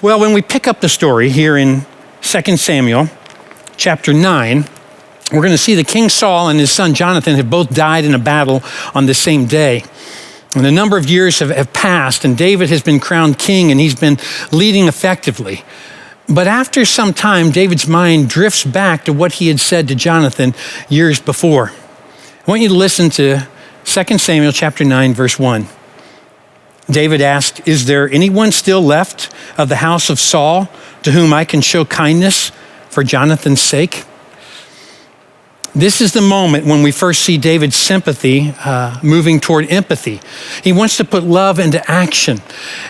Well, when we pick up the story here in 2 Samuel chapter 9, we're going to see that King Saul and his son Jonathan have both died in a battle on the same day. And a number of years have passed, and David has been crowned king, and he's been leading effectively. But after some time, David's mind drifts back to what he had said to Jonathan years before. I want you to listen to 2 Samuel chapter 9, verse 1. David asked, "Is there anyone still left of the house of Saul to whom I can show kindness for Jonathan's sake?" This is the moment when we first see David's sympathy moving toward empathy. He wants to put love into action.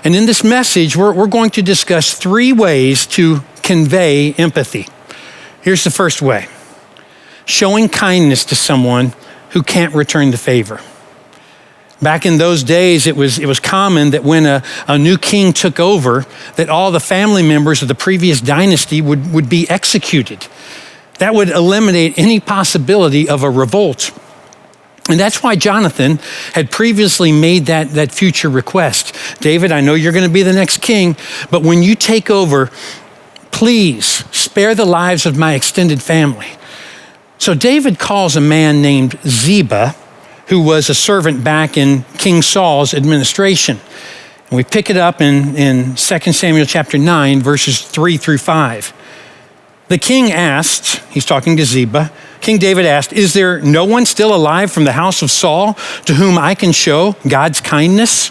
And in this message, we're going to discuss 3 ways to convey empathy. Here's the first way: showing kindness to someone who can't return the favor. Back in those days, it was common that when a new king took over, that all the family members of the previous dynasty would be executed. That would eliminate any possibility of a revolt. And that's why Jonathan had previously made that future request. David, I know you're going to be the next king, but when you take over, please spare the lives of my extended family. So David calls a man named Ziba, who was a servant back in King Saul's administration. And we pick it up in 2 Samuel chapter 9, verses 3 through 5. The king asked, he's talking to Ziba, King David asked, "Is there no one still alive from the house of Saul to whom I can show God's kindness?"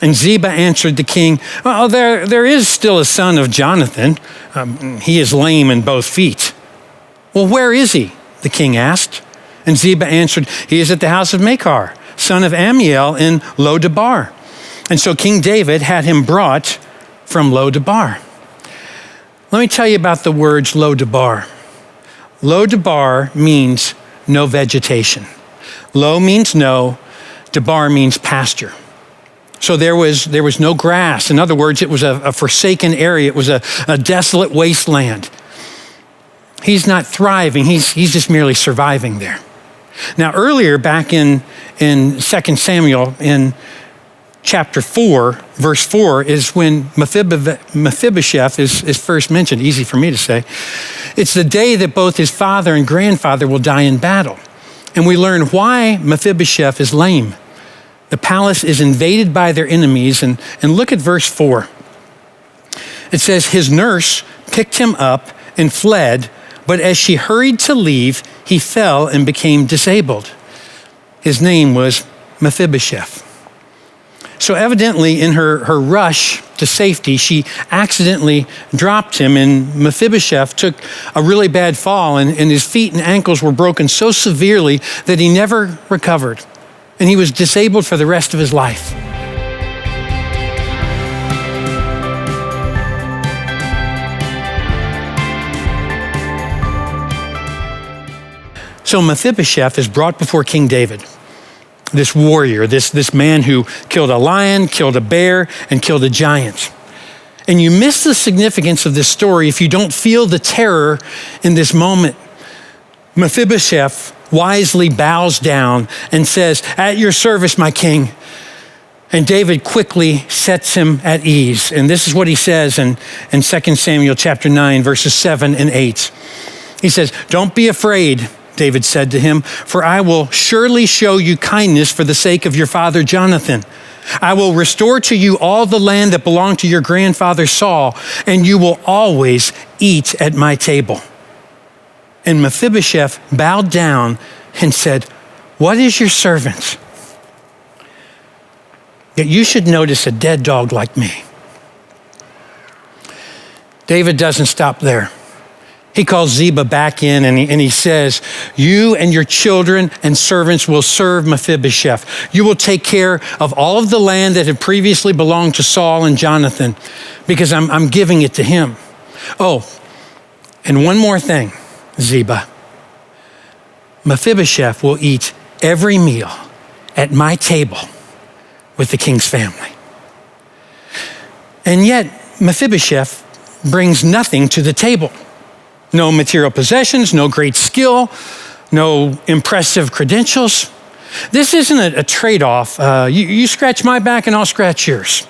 And Ziba answered the king, "Well, there is still a son of Jonathan. He is lame in both feet." "Well, where is he?" the king asked. And Ziba answered, "He is at the house of Machir, son of Ammiel in Lo-debar." And so King David had him brought from Lo-debar. Let me tell you about the words Lo-debar. Lo-debar means no vegetation. Lo means no, debar means pasture. So there was no grass. In other words, it was a forsaken area. It was a desolate wasteland. He's not thriving. He's just merely surviving there. Now, earlier back in 2 Samuel, in chapter 4, verse 4, is when Mephibosheth is first mentioned. Easy for me to say. It's the day that both his father and grandfather will die in battle. And we learn why Mephibosheth is lame. The palace is invaded by their enemies. And look at verse 4. It says, "His nurse picked him up and fled, but as she hurried to leave, he fell and became disabled." His name was Mephibosheth. So evidently in her rush to safety, she accidentally dropped him, and Mephibosheth took a really bad fall, and his feet and ankles were broken so severely that he never recovered, and he was disabled for the rest of his life. So Mephibosheth is brought before King David, this warrior, this man who killed a lion, killed a bear, and killed a giant. And you miss the significance of this story if you don't feel the terror in this moment. Mephibosheth wisely bows down and says, "At your service, my king." And David quickly sets him at ease. And this is what he says in 2 Samuel chapter 9, verses 7 and 8. He says, "Don't be afraid," David said to him, "for I will surely show you kindness for the sake of your father Jonathan. I will restore to you all the land that belonged to your grandfather Saul, and you will always eat at my table." And Mephibosheth bowed down and said, "What is your servant? Yet you should notice a dead dog like me." David doesn't stop there. He calls Ziba back in and he says, "You and your children and servants will serve Mephibosheth. You will take care of all of the land that had previously belonged to Saul and Jonathan, because I'm giving it to him. Oh, and one more thing, Ziba. Mephibosheth will eat every meal at my table with the king's family." And yet Mephibosheth brings nothing to the table. No material possessions, no great skill, no impressive credentials. This isn't a trade-off. You scratch my back and I'll scratch yours.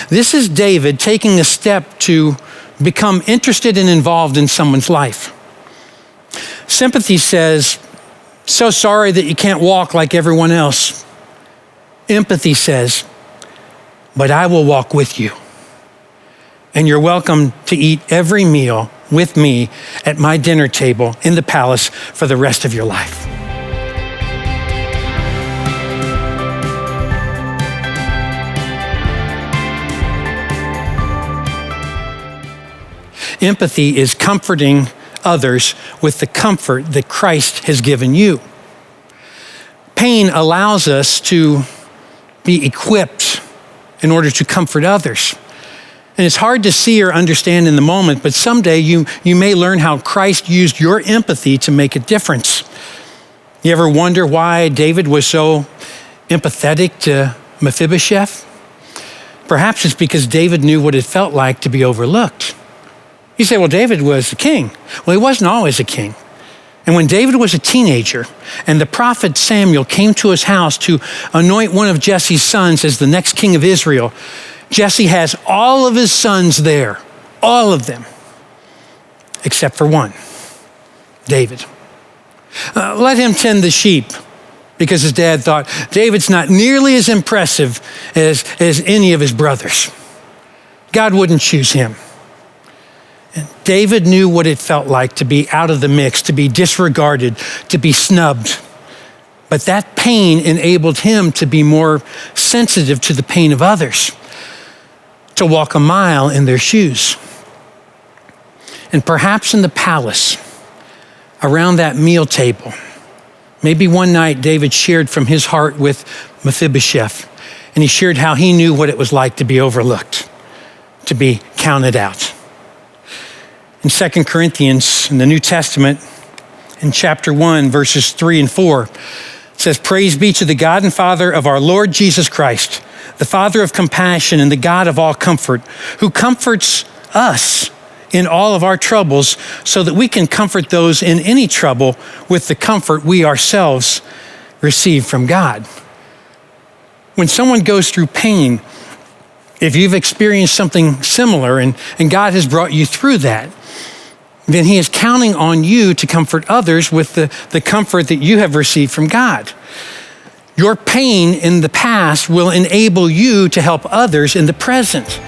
This is David taking a step to become interested and involved in someone's life. Sympathy says, so sorry that you can't walk like everyone else. Empathy says, but I will walk with you. And you're welcome to eat every meal with me at my dinner table in the palace for the rest of your life. Empathy is comforting others with the comfort that Christ has given you. Pain allows us to be equipped in order to comfort others. And it's hard to see or understand in the moment, but someday you may learn how Christ used your empathy to make a difference. You ever wonder why David was so empathetic to Mephibosheth? Perhaps it's because David knew what it felt like to be overlooked. You say, well, David was a king. Well, he wasn't always a king. And when David was a teenager and the prophet Samuel came to his house to anoint one of Jesse's sons as the next king of Israel, Jesse has all of his sons there, all of them, except for one, David. Let him tend the sheep, because his dad thought David's not nearly as impressive as any of his brothers. God wouldn't choose him. And David knew what it felt like to be out of the mix, to be disregarded, to be snubbed. But that pain enabled him to be more sensitive to the pain of others, to walk a mile in their shoes. And perhaps in the palace, around that meal table, maybe one night David shared from his heart with Mephibosheth, and he shared how he knew what it was like to be overlooked, to be counted out. In 2 Corinthians, in the New Testament, in chapter 1, verses 3 and 4, it says, "Praise be to the God and Father of our Lord Jesus Christ, the Father of compassion and the God of all comfort, who comforts us in all of our troubles so that we can comfort those in any trouble with the comfort we ourselves receive from God." When someone goes through pain, if you've experienced something similar and God has brought you through that, then he is counting on you to comfort others with the comfort that you have received from God. Your pain in the past will enable you to help others in the present.